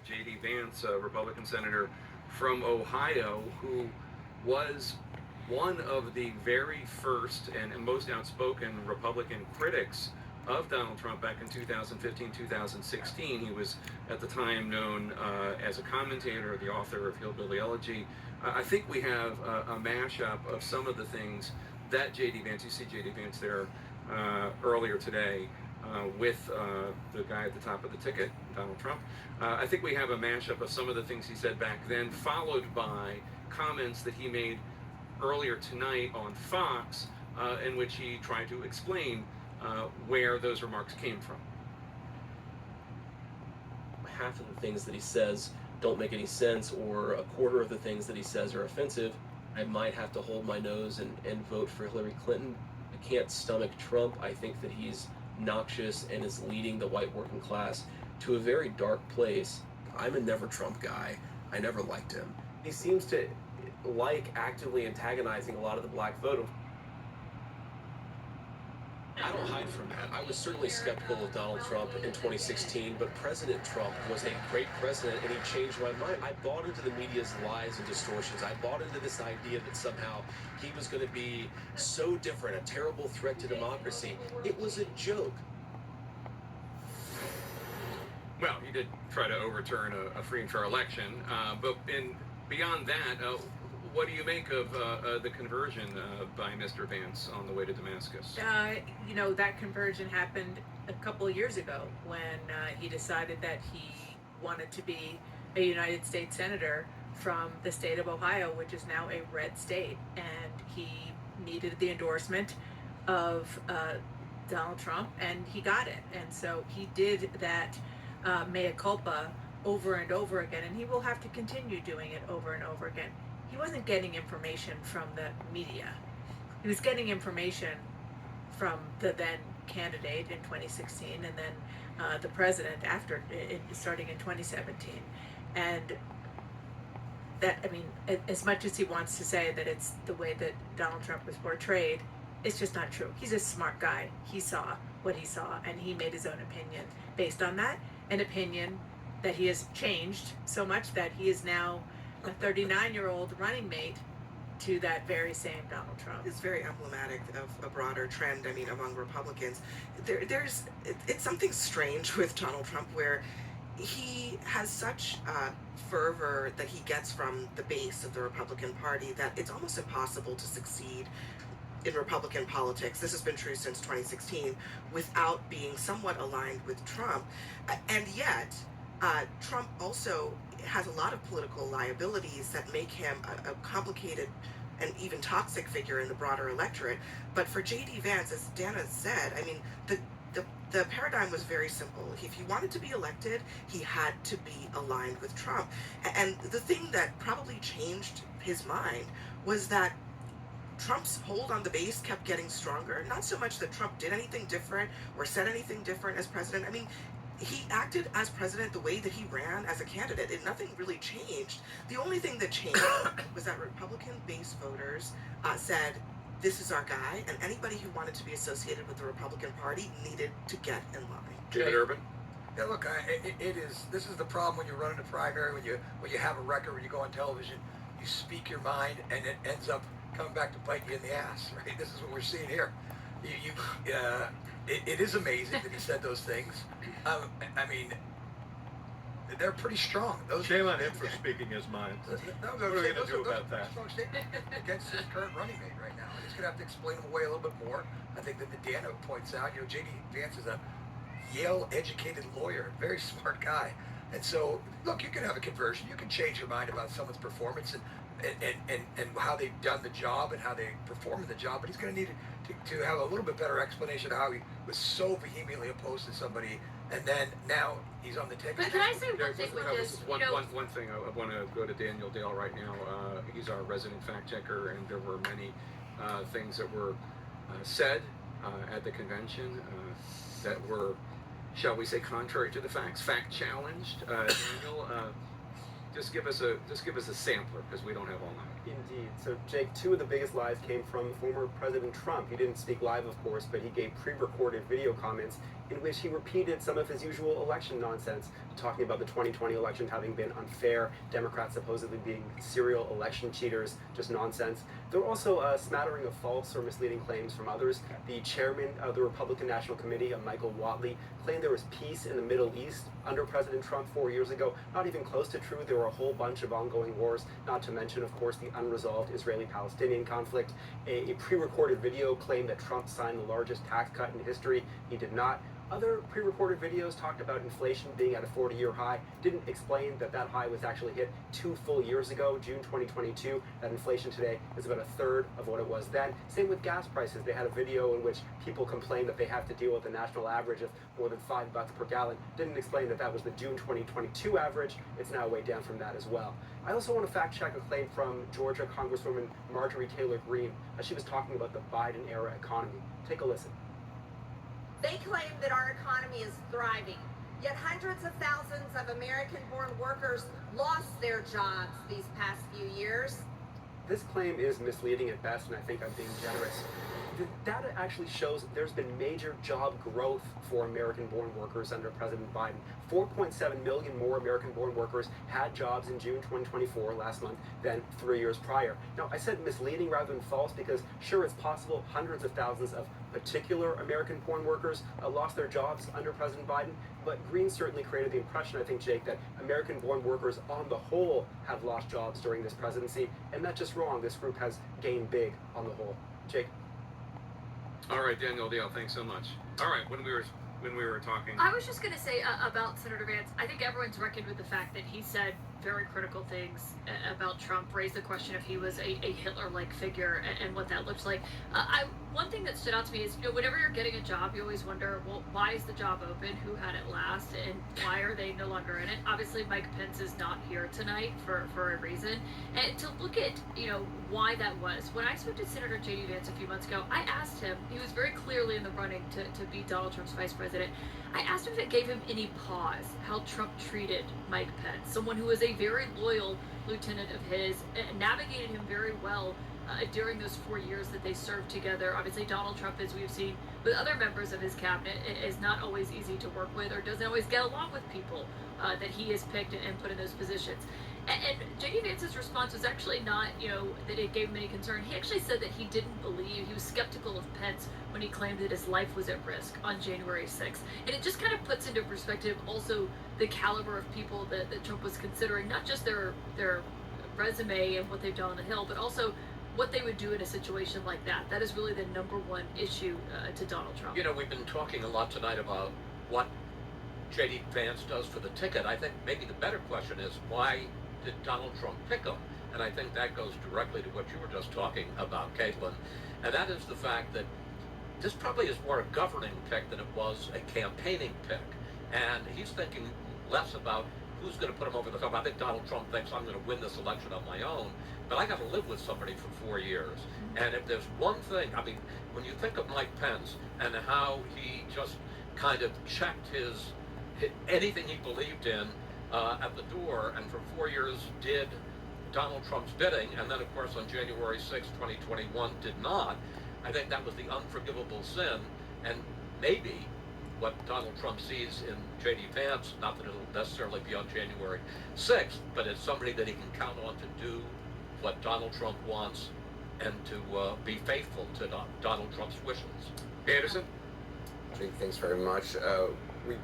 J.D. Vance, a Republican senator from Ohio, who was one of the very first and most outspoken Republican critics of Donald Trump back in 2015, 2016. He was at the time known as a commentator, the author of Hillbilly Elegy. I think we have a mashup of some of the things that J.D. Vance, you see J.D. Vance there earlier today with the guy at the top of the ticket, Donald Trump. I think we have a mashup of some of the things he said back then, followed by comments that he made earlier tonight on Fox, in which he tried to explain where those remarks came from. Half of the things that he says don't make any sense, or a quarter of the things that he says are offensive. I might have to hold my nose and vote for Hillary Clinton. I can't stomach Trump. I think that he's noxious and is leading the white working class to a very dark place. I'm a never Trump guy. I never liked him. He seems to like actively antagonizing a lot of the black vote. I don't hide from that. I was certainly skeptical of Donald Trump in 2016, but President Trump was a great president, and he changed my mind. I bought into the media's lies and distortions. I bought into this idea that somehow he was going to be so different, a terrible threat to democracy. It was a joke. Well, he did try to overturn a free and fair election, but beyond that, what do you make of the conversion by Mr. Vance on the way to Damascus? That conversion happened a couple of years ago when he decided that he wanted to be a United States Senator from the state of Ohio, which is now a red state. And he needed the endorsement of Donald Trump, and he got it. And so he did that mea culpa over and over again, and he will have to continue doing it over and over again. He wasn't getting information from the media. He was getting information from the then candidate in 2016 and then the president starting in 2017. And that, as much as he wants to say that it's the way that Donald Trump was portrayed, it's just not true. He's a smart guy. He saw what he saw, and he made his own opinion based on that, an opinion that he has changed so much that he is now a 39-year-old running mate to that very same Donald Trump. It's very emblematic of a broader trend, among Republicans. It's something strange with Donald Trump where he has such fervor that he gets from the base of the Republican Party that it's almost impossible to succeed in Republican politics. This has been true since 2016 without being somewhat aligned with Trump. And yet, Trump also has a lot of political liabilities that make him a complicated and even toxic figure in the broader electorate. But for J.D. Vance, as Dana said, the paradigm was very simple. If he wanted to be elected, he had to be aligned with Trump. And the thing that probably changed his mind was that Trump's hold on the base kept getting stronger. Not so much that Trump did anything different or said anything different as president. He acted as president the way that he ran as a candidate, and nothing really changed. The only thing that changed was that Republican base voters said, this is our guy, and anybody who wanted to be associated with the Republican Party needed to get in line. David Urban? Yeah, look, this is the problem when you're running a primary, when you have a record, when you go on television, you speak your mind, and it ends up coming back to bite you in the ass, right? This is what we're seeing here. It is amazing that he said those things. They're pretty strong. Shame on him for speaking his mind. What are we going to do about that? Strong statement against his current running mate right now. He's going to have to explain him away a little bit more. I think that the Dana points out, J.D. Vance is a Yale-educated lawyer, very smart guy. And so, look, you can have a conversion. You can change your mind about someone's performance and how they've done the job and how they perform in the job. But he's going to need to have a little bit better explanation of how he was so vehemently opposed to somebody, and then now he's on the ticket. But can I say one thing with this? One thing. I want to go to Daniel Dale right now. He's our resident fact checker, and there were many things that were said at the convention that were, shall we say, contrary to the facts, fact challenged. Daniel, just give us a sampler, because we don't have all night. Indeed. So, Jake, two of the biggest lies came from former President Trump. He didn't speak live, of course, but he gave pre-recorded video comments in which he repeated some of his usual election nonsense, talking about the 2020 election having been unfair, Democrats supposedly being serial election cheaters, just nonsense. There were also a smattering of false or misleading claims from others. The chairman of the Republican National Committee, Michael Whatley, claimed there was peace in the Middle East under President Trump 4 years ago. Not even close to true. There were a whole bunch of ongoing wars, not to mention, of course, the unresolved Israeli-Palestinian conflict. A pre-recorded video claimed that Trump signed the largest tax cut in history. He did not. Other pre-recorded videos talked about inflation being at a 40-year high, didn't explain that that high was actually hit 2 full years ago, June 2022, that inflation today is about a third of what it was then. Same with gas prices. They had a video in which people complained that they have to deal with a national average of more than $5 per gallon. Didn't explain that that was the June 2022 average. It's now way down from that as well. I also want to fact check a claim from Georgia Congresswoman Marjorie Taylor Greene as she was talking about the Biden-era economy. Take a listen. They claim that our economy is thriving, yet hundreds of thousands of American-born workers lost their jobs these past few years. This claim is misleading at best, and I think I'm being generous. The data actually shows there's been major job growth for American-born workers under President Biden. 4.7 million more American-born workers had jobs in June 2024, last month, than 3 years prior. Now, I said misleading rather than false because, sure, it's possible hundreds of thousands of particular American-born workers lost their jobs under President Biden, but Green certainly created the impression, I think, Jake, that American-born workers on the whole have lost jobs during this presidency, and that's just wrong. This group has gained big on the whole. Jake? All right, Daniel Dale, thanks so much. All right, when we were talking, I was just going to say about Senator Vance, I think everyone's reckoned with the fact that he said very critical things about Trump, raised the question if he was a Hitler-like figure and what that looks like. One thing that stood out to me is, whenever you're getting a job, you always wonder, well, why is the job open? Who had it last? And why are they no longer in it? Obviously, Mike Pence is not here tonight for a reason. And to look at, why that was, when I spoke to Senator J.D. Vance a few months ago, I asked him, he was very clearly in the running to be Donald Trump's vice president. I asked him if it gave him any pause how Trump treated Mike Pence, someone who was a very loyal lieutenant of his, navigated him very well during those 4 years that they served together. Obviously, Donald Trump, as we've seen with other members of his cabinet, is not always easy to work with or doesn't always get along with people that he has picked and put in those positions. And J.D. Vance's response was actually not, that it gave him any concern. He actually said that he didn't believe, he was skeptical of Pence when he claimed that his life was at risk on January 6th. And it just kind of puts into perspective also the caliber of people that Trump was considering, not just their resume and what they've done on the Hill, but also what they would do in a situation like that. That is really the number one issue to Donald Trump. We've been talking a lot tonight about what J.D. Vance does for the ticket. I think maybe the better question is, why did Donald Trump pick him? And I think that goes directly to what you were just talking about, Caitlin. And that is the fact that this probably is more a governing pick than it was a campaigning pick. And he's thinking less about who's going to put him over the top. I think Donald Trump thinks I'm going to win this election on my own, but I got to live with somebody for 4 years. And if there's one thing, when you think of Mike Pence and how he just kind of checked anything he believed in at the door, and for 4 years did Donald Trump's bidding, and then of course on January 6, 2021 did not, I think that was the unforgivable sin. And maybe what Donald Trump sees in J.D. Vance, not that it'll necessarily be on January 6th, but it's somebody that he can count on to do what Donald Trump wants and to be faithful to Donald Trump's wishes. Anderson? Thanks very much. We